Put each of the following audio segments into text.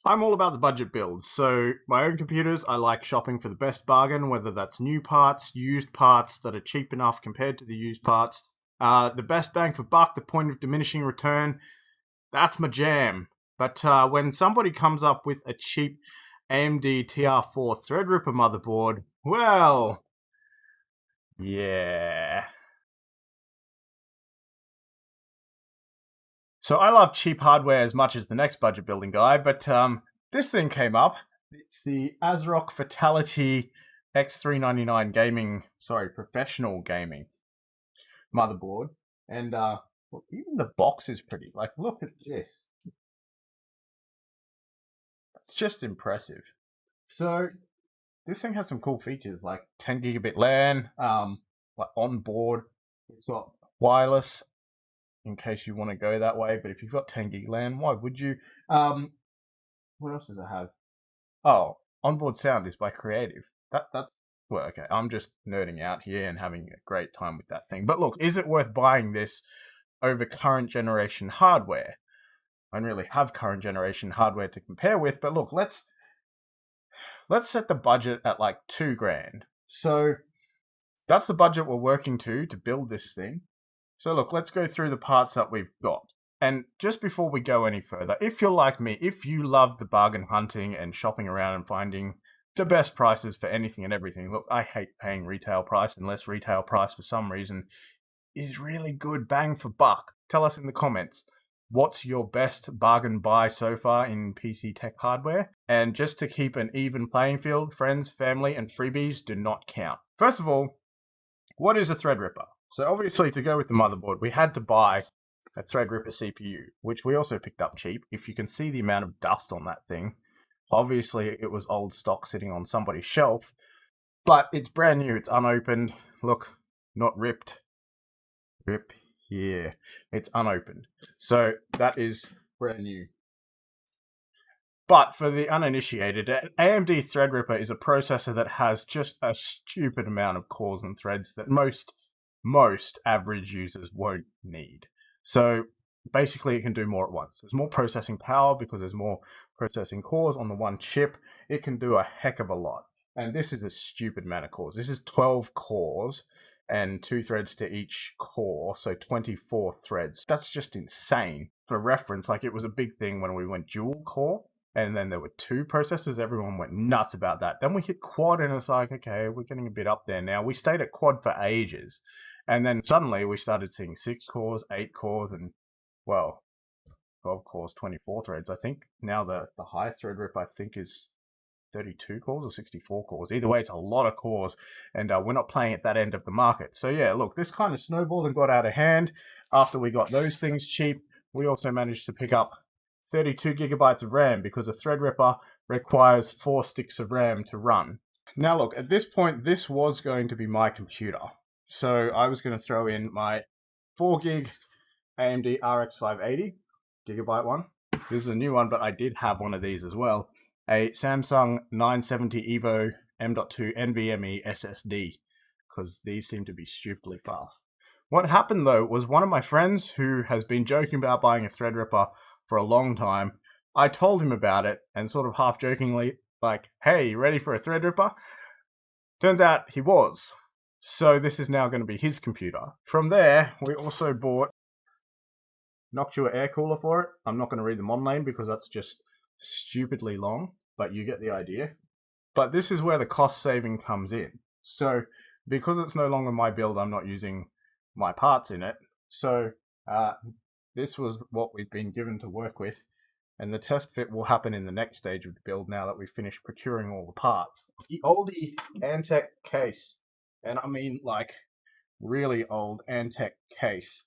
I'm all about the budget builds, so my own computers, I like shopping for the best bargain, whether that's new parts, used parts that are cheap enough compared to the used parts. The best bang for buck, the point of diminishing return, that's my jam. But when somebody comes up with a cheap AMD TR4 Threadripper motherboard, well, yeah. So I love cheap hardware as much as the next budget building guy, but this thing came up. It's the ASRock Fatality X399 professional gaming motherboard. And well, even the box is pretty. Like, look at this. It's just impressive. So this thing has some cool features like 10 gigabit LAN, like on board. It's got wireless in case you want to go that way. But if you've got 10 gig LAN, why would you? What else does it have? Oh, onboard sound is by Creative. That's well, okay. I'm just nerding out here and having a great time with that thing. But look, is it worth buying this over current generation hardware? I don't really have current generation hardware to compare with, but look, let's set the budget at like $2,000. So that's the budget we're working to build this thing. So look, let's go through the parts that we've got. And just before we go any further, if you're like me, if you love the bargain hunting and shopping around and finding the best prices for anything and everything, look, I hate paying retail price unless retail price for some reason is really good bang for buck. Tell us in the comments, what's your best bargain buy so far in PC tech hardware? And just to keep an even playing field, friends, family, and freebies do not count. First of all, what is a Threadripper? So obviously, to go with the motherboard, we had to buy a Threadripper CPU, which we also picked up cheap. If you can see the amount of dust on that thing, obviously it was old stock sitting on somebody's shelf, but it's brand new, it's unopened. Look, not ripped. Rip here. It's unopened. So that is brand new. But for the uninitiated, AMD Threadripper is a processor that has just a stupid amount of cores and threads that most average users won't need. So basically it can do more at once. There's more processing power because there's more processing cores on the one chip. It can do a heck of a lot. And this is a stupid amount of cores. This is 12 cores and 2 threads to each core, so 24 threads. That's just insane. For reference, like it was a big thing when we went dual core, and then there were 2 processors. Everyone went nuts about that. Then we hit quad, and it's like, okay, we're getting a bit up there now. We stayed at quad for ages. And then suddenly we started seeing 6 cores, 8 cores, and, well, 12 cores, 24 threads. I think now the highest Threadripper, I think, is 32 cores or 64 cores. Either way, it's a lot of cores, and we're not playing at that end of the market. So yeah, look, this kind of snowballed and got out of hand. After we got those things cheap, we also managed to pick up 32 gigabytes of RAM because a Threadripper requires 4 sticks of RAM to run. Now look, at this point, this was going to be my computer. So I was going to throw in my 4 gig AMD RX 580 gigabyte one. This is a new one, but I did have one of these as well. A Samsung 970 EVO M.2 NVMe SSD, because these seem to be stupidly fast. What happened though was one of my friends who has been joking about buying a Threadripper for a long time, I told him about it and sort of half jokingly like, hey, you ready for a Threadripper? Turns out he was. So this is now going to be his computer. From there, we also bought Noctua air cooler for it. I'm not going to read the model name because that's just stupidly long, but you get the idea. But this is where the cost saving comes in. So because it's no longer my build, I'm not using my parts in it. So this was what we've been given to work with. And the test fit will happen in the next stage of the build now that we've finished procuring all the parts. The oldie Antec case. And I mean, like, really old Antec case.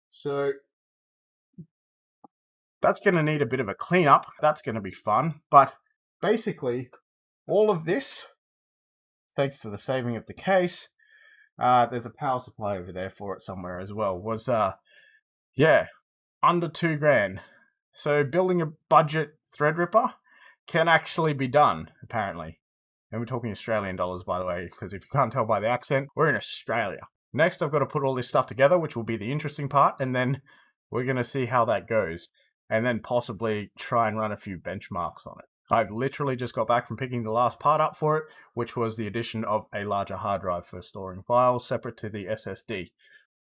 So that's going to need a bit of a cleanup. That's going to be fun. But basically, all of this, thanks to the saving of the case, there's a power supply over there for it somewhere as well, was, yeah, under $2,000. So building a budget Threadripper can actually be done, apparently. And we're talking Australian dollars, by the way, because if you can't tell by the accent, we're in Australia. Next, I've got to put all this stuff together, which will be the interesting part, and then we're going to see how that goes. and then possibly try and run a few benchmarks on it. I've literally just got back from picking the last part up for it, which was the addition of a larger hard drive for storing files separate to the SSD.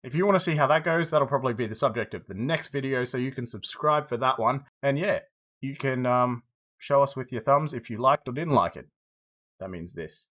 If you want to see how that goes, that'll probably be the subject of the next video, so you can subscribe for that one. And yeah, you can show us with your thumbs if you liked or didn't like it. That means this.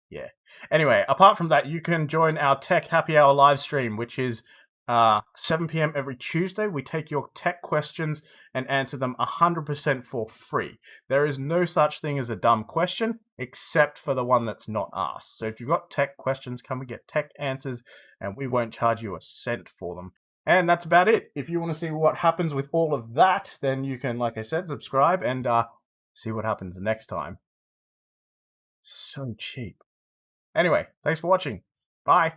Yeah. Anyway, apart from that, you can join our Tech Happy Hour live stream, which is 7 p.m. every Tuesday. We take your tech questions and answer them 100% for free. There is no such thing as a dumb question, except for the one that's not asked. So if you've got tech questions, come and get tech answers, and we won't charge you a cent for them. And that's about it. If you want to see what happens with all of that, then you can, like I said, subscribe and see what happens next time. So cheap. Anyway, thanks for watching. Bye.